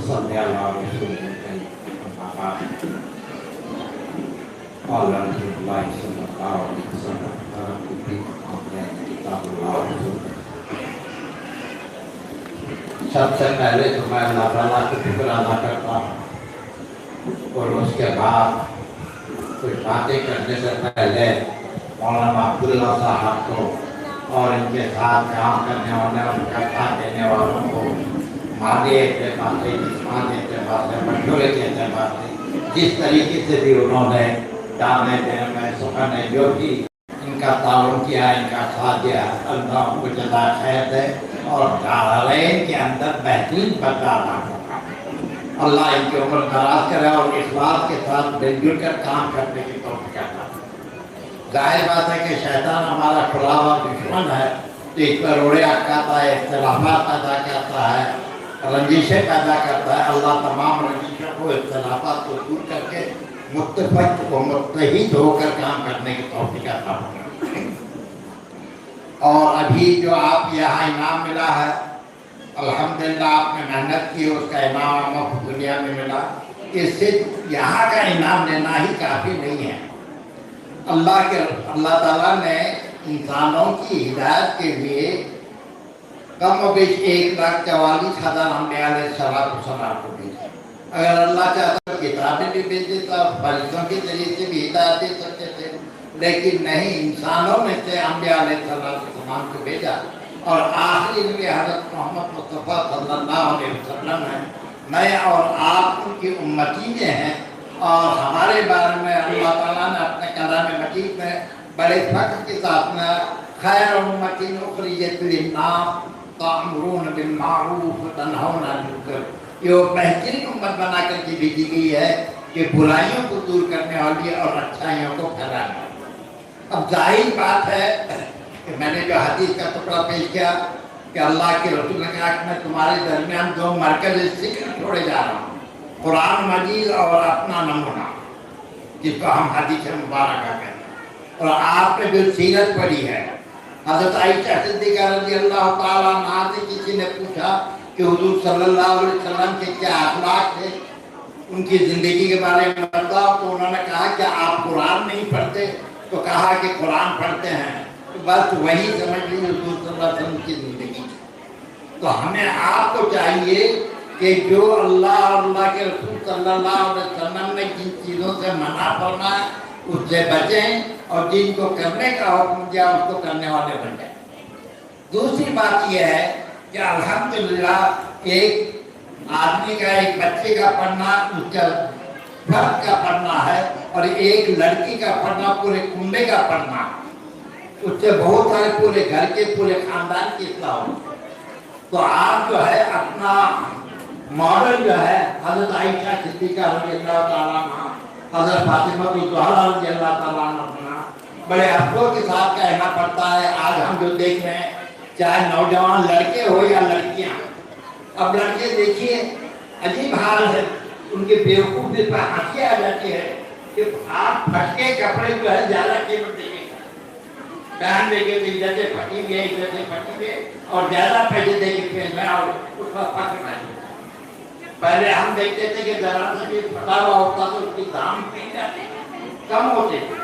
وصلی اللہ رسول قال رسول اللہ صلی اللہ علیہ وسلم کتاب اللہ سب سے پہلے تو میں اللہ تعالیٰ کا شکر ادا کرتا ہوں اور اس کے بعد کچھ باتیں کرنے سے پہلے مولانا عبداللہ صاحب کو اور ان کے ساتھ کام کرنے والے اور ان کا ساتھ دینے والوں کو مالی اعتبار سے جسمانی اعتبار سے مشورے کے اعتبار سے جس طریقے سے بھی انہوں نے دانے دینے میں سکھانے جو بھی ان کا تعاون کیا ان کا ساتھ دیا اللہ کو جزا خیر دے اور دارالعین کے اندر بہترین بدلا ہوگا اللہ ان کی عمر دراز کرے اور اخلاص کے ساتھ مل جل کر کام کرنے کی توفیق عطا فرمائے۔ ظاہر بات ہے کہ شیطان ہمارا کھلا ہوا دشمن ہے تو اس پر روڑے اٹکاتا ہے اختلافات پیدا کرتا ہے رنجشیں پیدا کرتا ہے اللہ تمام رنجشوں کو اختلافات کو دور کر کے متفق و متحد ہو کر کام کرنے کی توفیق عطا فرمائے۔ اور ابھی جو آپ یہاں انعام ملا ہے الحمدللہ آپ نے محنت کی اس کا انعام آپ کو دنیا میں ملا اس سے یہاں کا انعام لینا ہی کافی نہیں ہے۔ اللہ تعالیٰ نے انسانوں کی ہدایت کے لیے کم و بیش 1,44,000 انبیاء علیہ السلام کو بھیجا۔ اگر اللہ چاہتا تو کتابیں بھی بھیج دیتا فرشتوں کے ذریعے سے بھی ہدایت دے سکتے تھے لیکن نہیں انسانوں میں سے انبیاء علیہ السلام کو بھیجا اور آخری نبی حضرت محمد مصطفیٰ صلی اللہ علیہ وسلم ہے۔ میں اور آپ ان کی امتی میں ہیں اور ہمارے بارے میں اللہ تعالیٰ نے اپنے کلام مجید میں بڑے فخر کے ساتھ میں خیر امت اخرجت للناس تأمرون بالمعروف وتنہون عن المنکر یہ بہترین امت بنا کر کے بھیجی گئی ہے کہ برائیوں کو دور کرنے والی اور اچھائیوں کو پھیلانے والی۔ اب ظاہر بات ہے کہ میں نے جو حدیث کا ٹکڑا پیش کیا کہ اللہ کے رسول نے کہا کہ میں تمہارے درمیان 2 مرکز ذکر چھوڑے جا رہا ہوں قرآن مجید اور اپنا نمونہ جس کو ہم حدیث مبارکہ کہتے ہیں۔ اور آپ نے جو سیرت پڑھی ہے حضرت عائشہ صدیقہ رضی اللہ تعالیٰ عنہا سے کسی نے پوچھا کہ حضور صلی اللہ علیہ وسلم کے کیا اخلاق تھے ان کی زندگی کے بارے میں بتاؤ تو انہوں نے کہا کہ آپ قرآن نہیں پڑھتے تو کہا کہ قرآن پڑھتے ہیں تو بس وہی سمجھ لیجیے حضور صلی اللہ علیہ وسلم کی زندگی تو ہمیں آپ کو چاہیے کہ جو اللہ اور اللہ کے رسول صلی اللہ علیہ وسلم نے جن چیزوں سے منع فرمایا اس سے بچیں اور جن کو کرنے کا حکم دیا اس کو کرنے والے بن جائیں۔ دوسری بات یہ ہے کہ الحمدللہ ایک آدمی کا ایک بچے کا پڑھنا اس کا فرد کا پڑھنا ہے اور ایک لڑکی کا پڑھنا پورے کنبے کا پڑھنا اس سے بہت سارے پورے گھر کے پورے خاندان کی اصلاح ہو۔ تو آپ جو ہے اپنا ماڈل جو ہے حضرت عائشہ صدیقہ رضی اللہ تعالیٰ عنہ حضرت فاطمہ الزہرا رضی اللہ تعالیٰ عنہ بڑے افسوس کے ساتھ کہنا پڑتا ہے آج ہم جو دیکھ رہے ہیں چاہے نوجوان لڑکے ہو یا لڑکیاں اب لڑکے دیکھیے عجیب حال ہے ان کے بیوقوف پر ہنسی آ جاتی ہے کہ آپ پھٹکے کپڑے جو ہے زیادہ قیمت دیں گے پہن دے کے ادھر سے پھٹی گئے ادھر سے پھٹی گئے اور زیادہ پیسے دے کے پھر میں اور اس کا فخر نہیں۔ پہلے ہم دیکھتے تھے کہ ذرا سا بھی پھٹا ہوا ہوتا تو اس کی دام کم ہوتے تھے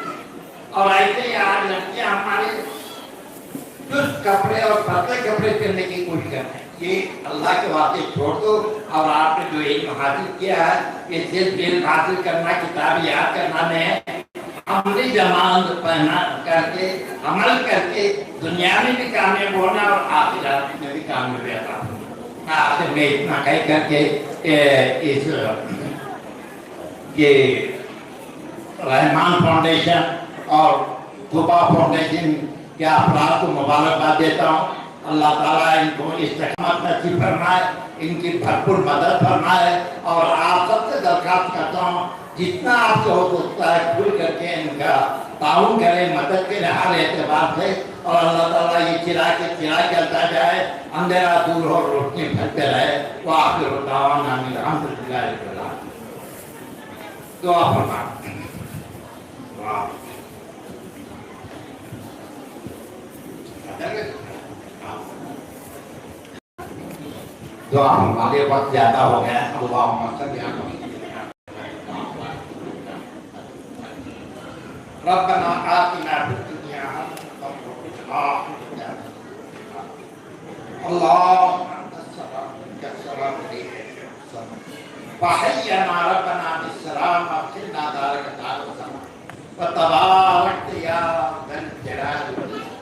اور ایسے ہی آج لڑکیاں ہمارے چست کپڑے اور پتلے کپڑے پہننے کی کوشش کرتے ہیں۔ یہ اللہ کے واسطے چھوڑ دو اور آپ نے جو علم حاصل کیا ہے یہ صرف علم حاصل کرنا کتاب یاد کرنا نہیں ہے عملی جماعت پہنا کر کے عمل کر کے دنیا میں بھی کامیاب ہونا اور آخرت میں بھی کامیاب ہونا۔ آخر میں اتنا کہہ کر کے اس یہ رحمان فاؤنڈیشن اور طوبہ فاؤنڈیشن کے افراد کو مبارکباد دیتا ہوں۔ اللہ تعالیٰ ان کو استقامت نصیب فرمائے ان کی بھرپور مدد فرمائے اور آپ سب سے درخواست کرتا ہوں جتنا آپ سے ہو سکتا ہے کھل کر کے ان کا تعاون کریں مدد کے ہر اعتبار سے اور اللہ تعالیٰ یہ چراغ چلتا جائے اندھیرا دور ہو روشنی پھیلتے رہے وہ آپ کے دعوانا الحمدللہ رب العالمین۔ دعا فرمائیں۔ دعا ہمارے وقت زیادہ ہو گیا اللهم صل على ربنا آتنا في الدنيا حسنة وفي الآخرة حسنة اللهم أنت السلام منك السلام إليك السلام وحينا ربنا بالسلام واغفرنا دارك دار السلام وتبارك يا ذا الجلال والإكرام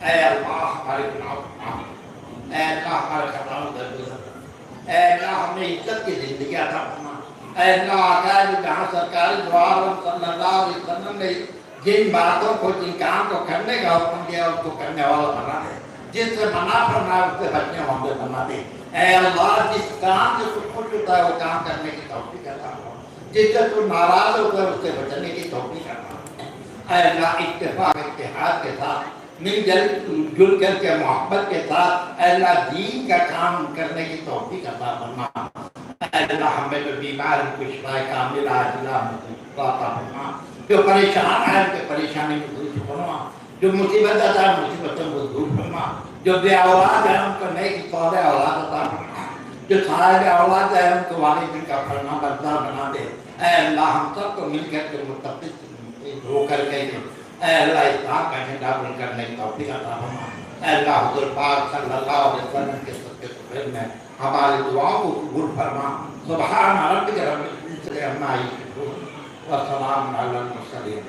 اے اللہ ہمارے گناہوں کو معاف کر، اے اللہ ہمارے خطاؤں کو درگزر کر، اے اللہ ہمیں عزت کی زندگی عطا فرما، اے اللہ آقا جہاں سرکار دو عالم صلی اللہ علیہ وسلم نے جن باتوں کو جن کام کو کرنے کا حکم دیا اس کو کرنے والا بنا دے، جس سے منع فرمایا اس سے بچنے والے بنا دے، اے اللہ جس کام سے تو خوش ہوتا ہے وہ کام کرنے کی توفیق عطا فرما، جس سے تو ناراض ہوتا ہے اس سے بچنے کی توفیق عطا فرما، اے اللہ اتفاق اتحاد کے ساتھ مل جل کر کے محبت کے ساتھ اے اللہ دین کا کام کرنے کی توفیق عطا فرما، اے اللہ ہمیں جو بیمار ان کو شفا کامل عاجلہ عطا فرما، جو پریشان ہے ان کے پریشانی کو دور فرما، جو مصیبت عطا ہے مصیبتوں کو دور فرما، جو بے اولاد ہے ان کو نیک صالح اولاد عطا فرما، جو صاحب اولاد ہے ان کو والدین کا فرما بردار بنا دے، اے اللہ ہم سب کو مل کر کے متفق ہو کر کے اے اللہ اسلام کا جھنڈا بلند کرنے کی توفیق عطا فرما، اے اللہ حضور پاک صلی اللہ علیہ وسلم کے صدقے طیب میں ہماری دعاؤں کو قبول فرما، سبحان ربک رب العزت عما یصفون وسلام علی المرسلین۔